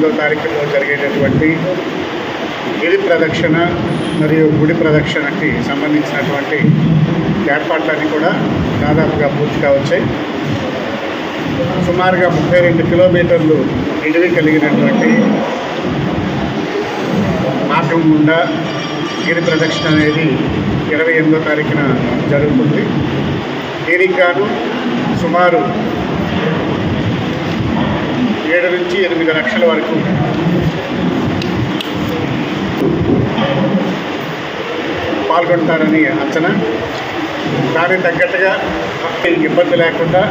8వ తారీఖులో జరిగేటటువంటి గిరి ప్రదక్షిణ మరియు గుడి ప్రదక్షిణకి సంబంధించినటువంటి ఏర్పాట్లన్నీ కూడా దాదాపుగా పూర్తిగా వచ్చాయి. సుమారుగా 32 కిలోమీటర్లు నిడివి కలిగినటువంటి మార్గం గుండా గిరి ప్రదక్షిణ అనేది 28వ తారీఖున జరుగుతుంది. దీనికి గాను సుమారు 7 నుంచి 8 లక్షల వరకు పాల్గొంటారని అంచనా. దానికి తగ్గట్టుగా ఇబ్బంది లేకుండా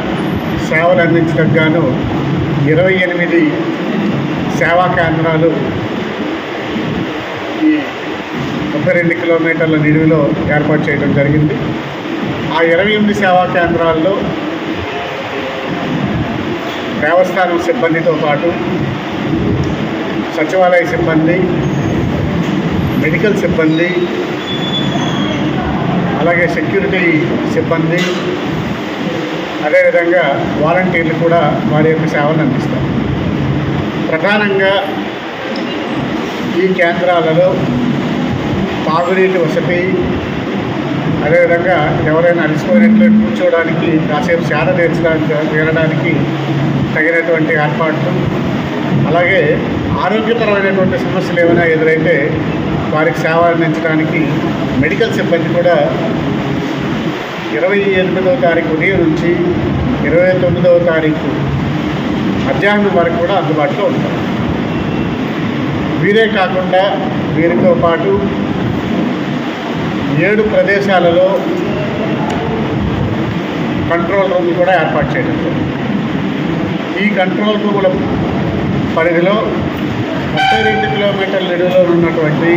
సేవలు అందించడానికి గాను 28 సేవా కేంద్రాలు ఈ 32 కిలోమీటర్ల నిడివిలో ఏర్పాటు చేయడం జరిగింది. ఆ 28 సేవా కేంద్రాల్లో దేవస్థానం సిబ్బందితో పాటు సచివాలయ సిబ్బంది, మెడికల్ సిబ్బంది, అలాగే సెక్యూరిటీ సిబ్బంది, అదేవిధంగా వాలంటీర్లు కూడా వారి యొక్క సేవలను అందిస్తారు. ప్రధానంగా ఈ కేంద్రాలలో తాగునీటి వసతి, అదేవిధంగా ఎవరైనా అలసిపోయినట్లు కూర్చోవడానికి, కాసేపు సేద తీరడానికి తగినటువంటి ఏర్పాట్లు, అలాగే ఆరోగ్యపరమైనటువంటి సమస్యలు ఏమైనా ఎదురైతే వారికి సేవ అందించడానికి మెడికల్ సిబ్బంది కూడా 28వ తారీఖు ఉదయం నుంచి 29వ తారీఖు మధ్యాహ్నం వరకు కూడా అందుబాటులో ఉంటారు. వీరే కాకుండా వీరితో పాటు 7 ప్రదేశాలలో కంట్రోల్ రూమ్ కూడా ఏర్పాటు చేయడం జరిగింది. ఈ కంట్రోల్ రూముల పరిధిలో 32 కిలోమీటర్ల నిడివిలో ఉన్నటువంటి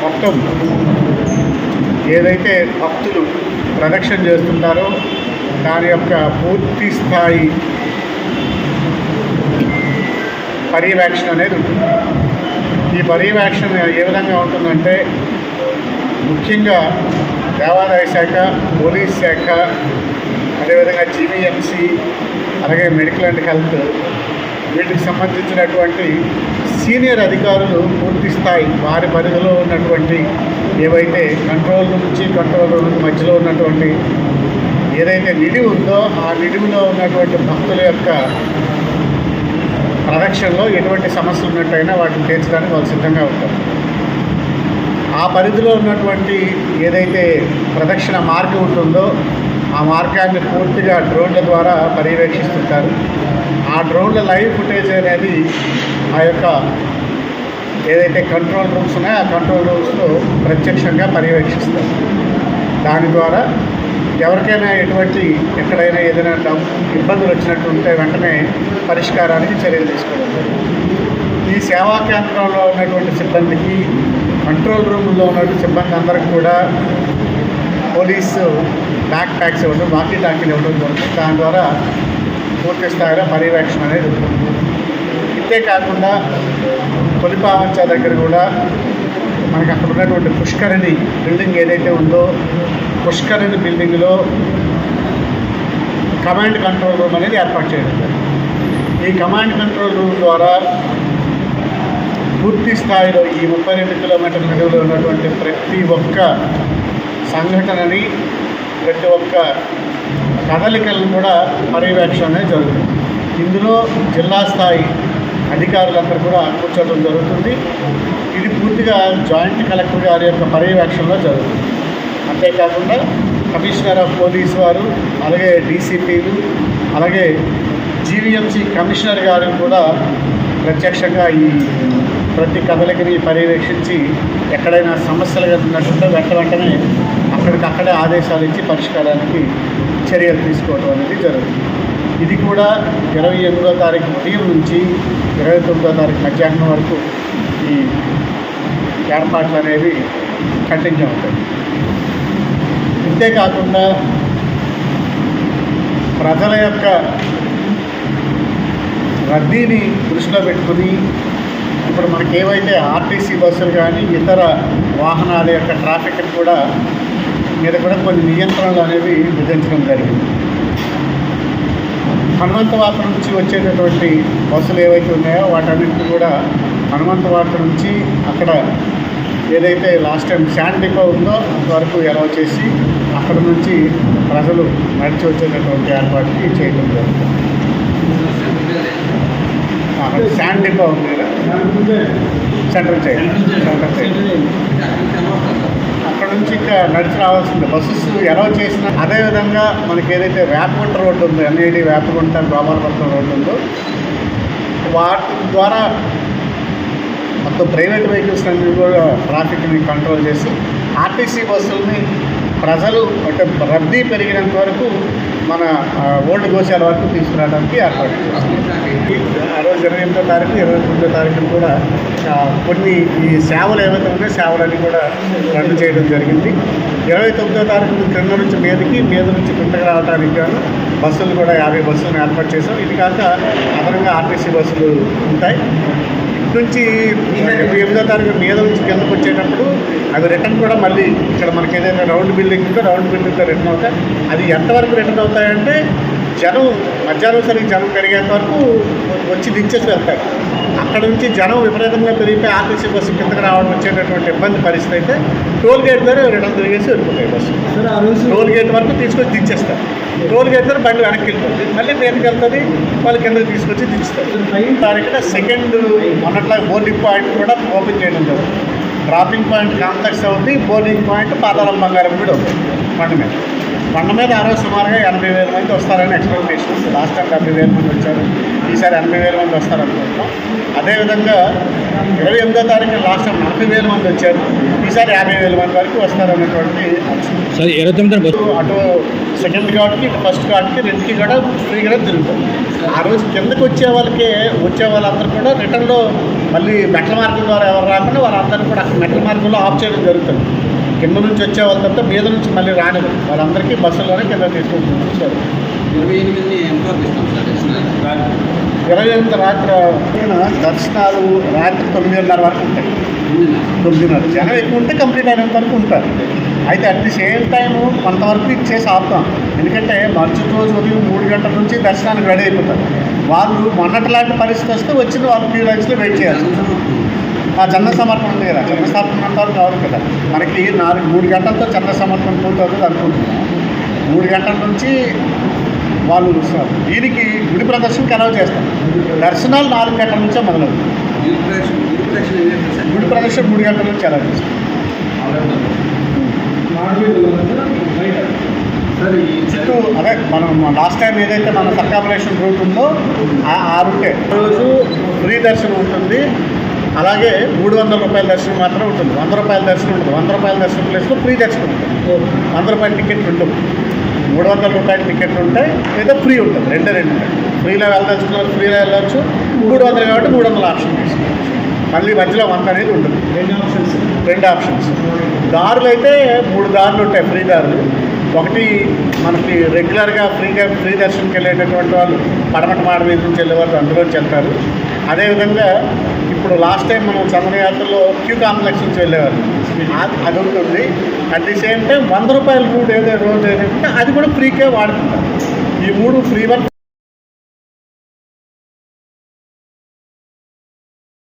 మొత్తం ఏదైతే భక్తులు ప్రదక్షిణ చేస్తున్నారో దాని యొక్క పూర్తి స్థాయి పర్యవేక్షణ అనేది ఉంటుంది. ఈ పర్యవేక్షణ ఏ విధంగా ఉంటుందంటే, ముఖ్యంగా దేవాదాయ శాఖ, పోలీస్ శాఖ, అదేవిధంగా జీవీఎంసీ, అలాగే మెడికల్ అండ్ హెల్త్, వీటికి సంబంధించినటువంటి సీనియర్ అధికారులు పూర్తి స్థాయి వారి పరిధిలో ఉన్నటువంటి ఏవైతే కంట్రోల్ నుంచి కంట్రోల్ రూమ్ మధ్యలో ఉన్నటువంటి ఏదైతే నిడివి ఉందో ఆ నిడివిలో ఉన్నటువంటి భక్తుల యొక్క ప్రదక్షిణలో ఎటువంటి సమస్యలు ఉన్నట్టయినా వాటిని తీర్చడానికి వాళ్ళు సిద్ధంగా ఉంటారు. ఆ పరిధిలో ఉన్నటువంటి ఏదైతే ప్రదక్షిణ మార్గం ఉంటుందో ఆ మార్గాన్ని పూర్తిగా డ్రోన్ల ద్వారా పర్యవేక్షిస్తుంటారు. ఆ డ్రోన్ల లైవ్ ఫుటేజ్ అనేది ఆ యొక్క ఏదైతే కంట్రోల్ రూమ్స్ ఉన్నాయో ఆ కంట్రోల్ రూమ్స్లో ప్రత్యక్షంగా పర్యవేక్షిస్తారు. దాని ద్వారా ఎవరికైనా ఎక్కడైనా ఏదైనా ఇబ్బందులు వచ్చినట్టు ఉంటే వెంటనే పరిష్కారానికి చర్యలు తీసుకోవడం. ఈ సేవా కేంద్రంలో ఉన్నటువంటి సిబ్బందికి, కంట్రోల్ రూమ్లో ఉన్నటువంటి సిబ్బంది అందరికి కూడా పోలీసు బ్యాక్ ప్యాక్స్ ఇవ్వడం, వాకీ టాకీలు ఇవ్వడం జరుగుతుంది. దాని ద్వారా పూర్తి స్థాయిలో పర్యవేక్షణ అనేది ఉంటుంది. ఇంతేకాకుండా తొలిపావంచ దగ్గర కూడా మనకి అక్కడ ఉన్నటువంటి పుష్కరిణి బిల్డింగ్ ఏదైతే ఉందో పుష్కరిణి బిల్డింగ్లో కమాండ్ కంట్రోల్ రూమ్ అనేది ఏర్పాటు చేయడం. ఈ కమాండ్ కంట్రోల్ రూమ్ ద్వారా పూర్తి స్థాయిలో ఈ 32 కిలోమీటర్ల నిడివిలో ఉన్నటువంటి ప్రతి ఒక్క సంఘటనని, ప్రతి ఒక్క కదలికలను కూడా పర్యవేక్షణ అనేది జరుగుతుంది. ఇందులో జిల్లా స్థాయి అధికారులందరూ కూడా కూర్చోవడం జరుగుతుంది. ఇది పూర్తిగా జాయింట్ కలెక్టర్ గారి యొక్క పర్యవేక్షణలో జరుగుతుంది. అంతేకాకుండా కమిషనర్ ఆఫ్ పోలీస్ వారు, అలాగే డీసీపీలు, అలాగే జీవీఎంసీ కమిషనర్ గారు కూడా ప్రత్యక్షంగా ఈ ప్రతి కదలికని పర్యవేక్షించి ఎక్కడైనా సమస్యలు ఉన్నట్టుంటే వెంటనే అక్కడికక్కడే ఆదేశాలు ఇచ్చి పరిష్కారానికి చర్యలు తీసుకోవడం అనేది జరుగుతుంది. ఇది కూడా 28వ తారీఖు ఉదయం నుంచి 29వ తారీఖు మధ్యాహ్నం వరకు ఈ ఏర్పాట్లు అనేవి కంటిన్యూ అవుతాయి. ఇంతేకాకుండా ప్రజల యొక్క రద్దీని దృష్టిలో పెట్టుకుని ఇప్పుడు మనకి ఏవైతే ఆర్టీసీ బస్సులు కానీ ఇతర వాహనాల యొక్క ట్రాఫిక్ కూడా మీద కూడా కొన్ని నియంత్రణలు అనేవి విధించడం జరిగింది. హనుమంతవాక నుంచి వచ్చేటటువంటి బస్సులు ఏవైతే ఉన్నాయో వాటన్నిటిని కూడా హనుమంతవాక నుంచి అక్కడ ఏదైతే లాస్ట్ టైం శాండ్ డిపో ఉందో అంతవరకు అలౌ చేసి అక్కడ నుంచి ప్రజలు నడిచి వచ్చేటటువంటి ఏర్పాటుకి చేయడం జరుగుతుంది. శాండ్ డిపో ఉంది కదా, సెంట్రల్ చేయాలి. అక్కడ నుంచి ఇంకా నడిచి రావాల్సిందే. బస్సెస్ అలౌ చేసిన అదేవిధంగా మనకి ఏదైతే వేపగుంట రోడ్డు ఉందో, ఎన్ఐడి వేపగుంట గోపాలపట్నం రోడ్డు ఉందో వాటి ద్వారా మొత్తం ప్రైవేట్ వెహికల్స్ అన్ని కూడా ట్రాఫిక్ని కంట్రోల్ చేసి ఆర్టీసీ బస్సులని ప్రజలు అంటే రద్దీ పెరిగినంత వరకు మన ఓల్డ్ గోశాల వరకు తీసుకురావడానికి ఏర్పాటు చేస్తుంది. ఆ రోజు 28వ తారీఖు 29వ తారీఖున కూడా కొన్ని ఈ సేవలు ఏవైతే ఉన్నాయో సేవలన్నీ కూడా రద్దు చేయడం జరిగింది. 29వ తారీఖు కింద నుంచి మీద నుంచి కిందకి రావడానికి గాను బస్సులు కూడా 50 బస్సులను ఏర్పాటు చేసాం. ఇది కాక అదనంగా ఆర్టీసీ బస్సులు ఉంటాయి. నుంచి 8వ తారీఖు మీద నుంచి కిందకు వచ్చేటప్పుడు అవి రిటర్న్ కూడా మళ్ళీ ఇక్కడ మనకి ఏదైతే రౌండ్ బిల్డింగ్ ఉందో రౌండ్ బిల్డింగ్తో రిటర్న్ అవుతాయి. అది ఎంతవరకు రిటర్న్ అవుతాయంటే జనం మధ్యాహ్నం సరికి జనం పెరిగేంత వరకు వచ్చి దించేసి వెళ్తారు. అక్కడ నుంచి జనం విపరీతంగా పెరిగిపోయి ఆర్టీసీ బస్సు కిందకి రావడం వచ్చేటటువంటి ఇబ్బంది పరిస్థితి అయితే టోల్ గేట్ ద్వారా రిటర్న్ తిరిగేసి వెళ్ళిపోతాయి బస్సు. టోల్ గేట్ వరకు తీసుకొచ్చి దించేస్తారు. టోల్ గేట్ ద్వారా బండి వెనక్కి వెళ్తుంది, మళ్ళీ మీదకి వెళ్తుంది, వాళ్ళు కిందకి తీసుకొచ్చి దించుతారు. 5వ తారీఖున సెకండ్ మొన్నట్లా బోర్డింగ్ పాయింట్ కూడా ఓపెన్ చేయడం జరుగుతుంది. డ్రాపింగ్ పాయింట్ కాంప్లెక్స్ అవుతుంది, బోర్డింగ్ పాయింట్ పాతాళం బంగారం కూడా ఉంది. కొండ మీద ఆ రోజు సుమారుగా 80,000 మంది వస్తారని ఎక్స్పెక్టేషన్ ఉంది. లాస్ట్ టైం 70,000 మంది వచ్చారు, ఈసారి 80,000 మంది వస్తారనుకుంటున్నాం. అదేవిధంగా 28వ తారీఖు లాస్ట్ టైం 40,000 మంది వచ్చారు, ఈసారి 50,000 మంది వరకు వస్తారనేటువంటి అటు సెకండ్ ఘాట్కి ఇటు ఫస్ట్ ఘాట్కి రెండుకి కూడా ఫ్రీగా తిరుగుతుంది. ఆ రోజు కిందకి వచ్చే వాళ్ళందరూ కూడా రిటర్న్లో మళ్ళీ మెట్ల మార్గం ద్వారా ఎవరు రాకుండా వాళ్ళందరినీ కూడా అక్కడ మెట్ల మార్గంలో ఆఫ్ చేయడం జరుగుతుంది. కింద నుంచి వచ్చే వాళ్ళంతా మీద నుంచి మళ్ళీ రానివ్వరు, వాళ్ళందరికీ బస్సుల్లోనే కింద తీసుకుంటున్నారు. 28 రాత్రి దర్శనాలు రాత్రి 9:30 వరకు ఉంటాయి. 9:30 జనం ఎక్కువ ఉంటే కంప్లీట్ అయినంత వరకు ఉంటారు. అయితే అట్ ది సేమ్ టైము కొంతవరకు ఇచ్చేసి ఆపుతాం. ఎందుకంటే మరుసటి రోజు ఉదయం 3 గంటల నుంచి దర్శనానికి రెడీ అయిపోతారు. వాళ్ళు మొన్నట్లాంటి పరిస్థితి వస్తే వచ్చిన వాళ్ళు క్యూ లైన్స్లో వెయిట్ చేయాలి. ఆ జన్మ సమర్పణ ఉంది కదా, జన్మ సమర్పణ వరకు కావాలి కదా. మనకి 3 గంటలతో జన్మ సమర్పణ పూర్తవుతుంది అనుకుంటున్నాం. 3 గంటల నుంచి వాళ్ళు దీనికి గుడి ప్రదర్శనకి అలౌ చేస్తాం. దర్శనాలు 4 గంటల నుంచే మొదలవుతుంది. గుడి ప్రదర్శన 3 గంటల నుంచి అలౌ చేస్తాం. చుట్టూ అదే మనం లాస్ట్ టైం ఏదైతే మన సర్కాపరేషన్ రూట్ ఉందో ఆ రూటే రోజు ఫ్రీ దర్శనం ఉంటుంది. అలాగే 300 రూపాయల దర్శనం మాత్రం ఉంటుంది, 100 రూపాయల దర్శనం ఉంటుంది. 100 రూపాయల దర్శనం ప్లేస్లో ఫ్రీ దర్శనం ఉంటుంది. 100 రూపాయల టికెట్ ఉంటుంది, 300 రూపాయల టికెట్లు ఉంటాయి, లేదా ఫ్రీ ఉంటుంది. రెండు ఉంటాయి. ఫ్రీలో వెళ్ళదలుచుకున్నారు, ఫ్రీలో వెళ్ళవచ్చు. 300 కాబట్టి 300 ఆప్షన్ తీసుకోవచ్చు. మళ్ళీ మధ్యలో 100 అనేది ఉంటుంది. రెండు ఆప్షన్స్. దారులు అయితే 3 దారులు ఉంటాయి, ఫ్రీ దారులు. ఒకటి మనకి రెగ్యులర్గా ఫ్రీ దర్శనంకి వెళ్ళేటటువంటి వాళ్ళు పడమట మాడ మీద నుంచి వెళ్ళే వాళ్ళు అందులోంచి వెళ్తారు. అదేవిధంగా ఇప్పుడు లాస్ట్ టైం మనం చంద్రయాత్రలో క్యూ కాంప్లెక్స్ నుంచి వెళ్ళేవారు, అది ఉంటుంది. అట్ ది సేమ్ టైం 100 రూపాయల రూట్ రోజు ఏదైతే అది కూడా ఫ్రీకే వాడుతుంటారు. ఈ 3 ఫ్రీ వర్క్